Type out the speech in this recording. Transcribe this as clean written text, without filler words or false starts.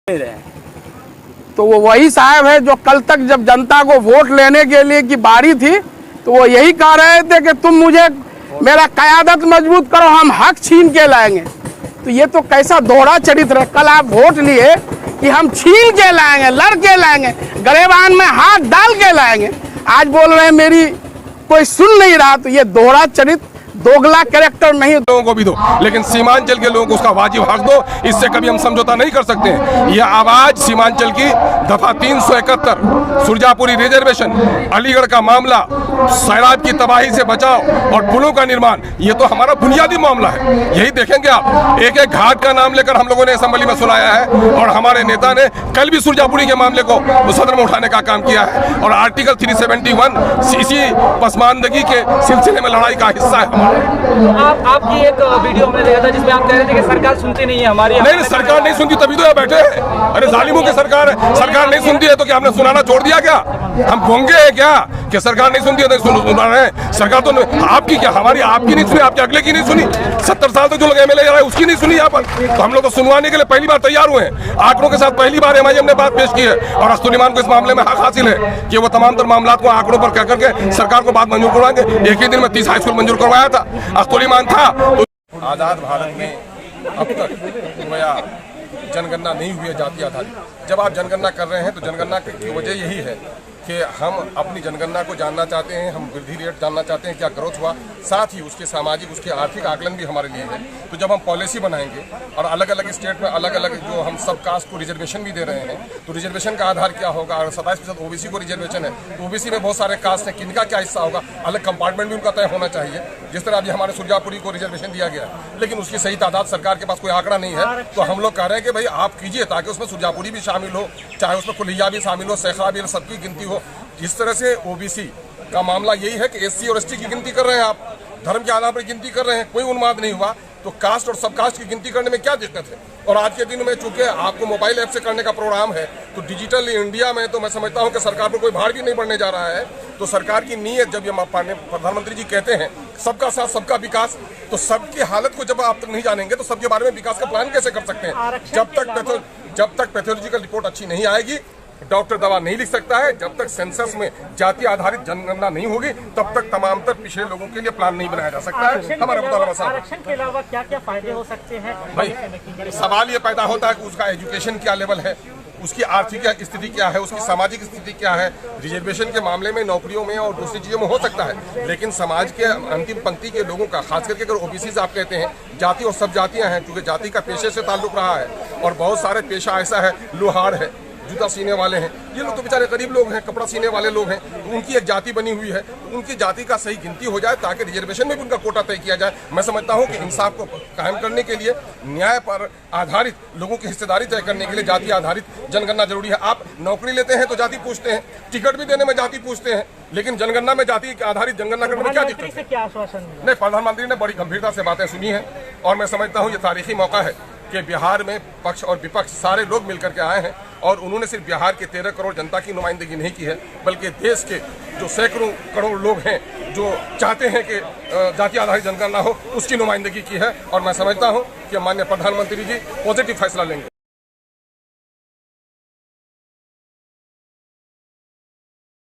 रहे हैं। तो वो वही साहब है जो कल तक जब जनता को वोट लेने के लिए की बारी थी तो वो यही कह रहे थे कि तुम मुझे मेरा क़यादत मजबूत करो, हम हक छीन के लाएंगे। तो ये तो कैसा दोहरा चरित्र है। कल आप वोट लिए कि हम छीन के लाएंगे, लड़ के लाएंगे, गरेबान में हाथ डाल के लाएंगे, आज बोल रहे हैं मेरी कोई सुन नहीं रहा। तो ये दोहरा चरित्र, दोगला कैरेक्टर नहीं। लोगों को भी दो, लेकिन सीमांचल के लोगों को उसका वाजिब हक दो। इससे कभी हम समझौता नहीं कर सकते हैं। यह आवाज सीमांचल की दफा 371, सुरजापुरी रिजर्वेशन, अलीगढ़ का मामला, सैलाब की तबाही से बचाव और पुलों का निर्माण, ये तो हमारा बुनियादी मामला है। यही देखेंगे आप, एक एक घाट का नाम लेकर हम लोगों ने असेंबली में सुनाया है और हमारे नेता ने कल भी सुरजापुरी के मामले को सदन में उठाने का काम किया है। और आर्टिकल 371 इसी पसमानदगी के सिलसिले में लड़ाई का हिस्सा है। आपकी एक वीडियो में देखा था जिसमें आप कह रहे थे कि सरकार सुनती नहीं है हमारी। नहीं, सरकार नहीं सुनती तभी तो यहाँ बैठे हैं। अरे जालिमों की सरकार है, सरकार नहीं सुनती है तो क्या हमने सुनाना छोड़ दिया क्या? हम गूंगे हैं क्या कि सरकार नहीं सुनती है तो सुना रहे हैं? सरकार तो आपकी क्या, हमारी आपकी नहीं सुनी, आपके अगले की नहीं सुनी। 70 साल तक जो लोग एमएलए जा रहे हैं उसकी नहीं सुनी यहाँ पर। तो हम लोग तो सुनवाने के लिए पहली बार तैयार हुए हैं। आंकड़ों के साथ पहली बार एमआईएम ने बात पेश की है और अस्तुलिमान को इस मामले में हक हासिल है कि वो तमाम मामला को आंकड़ों पर कह करके सरकार को बात मंजूर करवाएंगे। एक ही दिन में 30 हाई स्कूल मंजूर करवाया था, अस्तुलिमान था। आजाद भारत में अब तक गोया जनगणना नहीं हुई है जाति आधारित। जब आप जनगणना कर रहे हैं तो जनगणना की वजह यही है कि हम अपनी जनगणना को जानना चाहते हैं, हम वृद्धि रेट जानना चाहते हैं, क्या ग्रोथ हुआ, साथ ही उसके सामाजिक, उसके आर्थिक आकलन भी हमारे लिए है। तो जब हम पॉलिसी बनाएंगे और अलग अलग स्टेट में अलग अलग जो हम सब कास्ट को रिजर्वेशन भी दे रहे हैं, तो रिजर्वेशन का आधार क्या होगा? अगर 27% ओबीसी को रिजर्वेशन है तो ओबीसी में बहुत सारे कास्ट हैं, किनका क्या हिस्सा होगा, अलग कंपार्टमेंट भी उनका तय होना चाहिए। जिस तरह अभी हमारे सुरजापुरी को रिजर्वेशन दिया गया है लेकिन उसकी सही तादाद सरकार के पास कोई आंकड़ा नहीं है। तो हम लोग कह रहे हैं कि भाई आप कीजिए ताकि उसमें सुरजापुरी भी शामिल हो, चाहे उसमें कुलिया भी शामिल हो, सैखरा भी, सबकी गिनती हो। जिस तरह से ओबीसी का मामला यही है कि एससी और एसटी की गिनती कर रहे हैं आप, धर्म के आधार पर गिनती कर रहे हैं, कोई उन्माद नहीं हुआ। तो कास्ट और सब कास्ट की गिनती करने में क्या दिक्कत है? और आज के दिन में चूंकि आपको मोबाइल ऐप से करने का प्रोग्राम है तो डिजिटल इंडिया में तो मैं समझता हूं कि सरकार पर कोई भार भी नहीं पड़ने जा रहा है। तो सरकार की नीयत, जब ये प्रधानमंत्री जी कहते हैं सबका साथ सबका विकास, तो सबकी हालत को जब आप तक नहीं जानेंगे तो सबके बारे में विकास का प्लान कैसे कर सकते हैं? जब तक पैथोलॉजिकल रिपोर्ट अच्छी नहीं आएगी डॉक्टर दवा नहीं लिख सकता है। जब तक सेंसस में जाति आधारित जनगणना नहीं होगी तब तक तमाम पिछड़े लोगों के लिए प्लान नहीं बनाया जा सकता है। हमारा आरक्षण के अलावा क्या क्या फायदे हो सकते हैं? भाई सवाल ये पैदा होता है कि उसका एजुकेशन क्या लेवल है, उसकी आर्थिक स्थिति क्या है, उसकी सामाजिक स्थिति क्या है। रिजर्वेशन के मामले में नौकरियों में और दूसरी चीजों में हो सकता है, लेकिन समाज के अंतिम पंक्ति के लोगों का, खास करके अगर ओबीसी से आप कहते हैं, जाति और सब जातियां हैं, क्योंकि जाति का पेशे से ताल्लुक रहा है और बहुत सारे पेशा ऐसा है, लोहार है, जूता सीने वाले हैं, ये लोग तो बेचारे गरीब लोग हैं, कपड़ा सीने वाले लोग हैं, तो उनकी एक जाति बनी हुई है। तो उनकी जाति का सही गिनती हो जाए ताकि रिजर्वेशन में भी उनका कोटा तय किया जाए। मैं समझता हूं कि इंसाफ को कायम करने के लिए, न्याय पर आधारित लोगों की हिस्सेदारी तय करने के लिए जाति आधारित जनगणना जरूरी है। आप नौकरी लेते हैं तो जाति पूछते हैं, टिकट भी देने में जाति पूछते हैं, लेकिन जनगणना में जाति आधारित जनगणना करने में क्या दिक्कत है? क्या आश्वासन नहीं, प्रधानमंत्री ने बड़ी गंभीरता से बातें सुनी है और मैं समझता हूँ ये तारीखी मौका है कि बिहार में पक्ष और विपक्ष सारे लोग मिलकर के आए हैं और उन्होंने सिर्फ बिहार के 13 करोड़ जनता की नुमाइंदगी नहीं की है, बल्कि देश के जो सैकड़ों करोड़ लोग हैं जो चाहते हैं कि जाति आधारित जनगणना हो, उसकी नुमाइंदगी की है। और मैं समझता हूं कि माननीय प्रधानमंत्री जी पॉजिटिव फैसला लेंगे।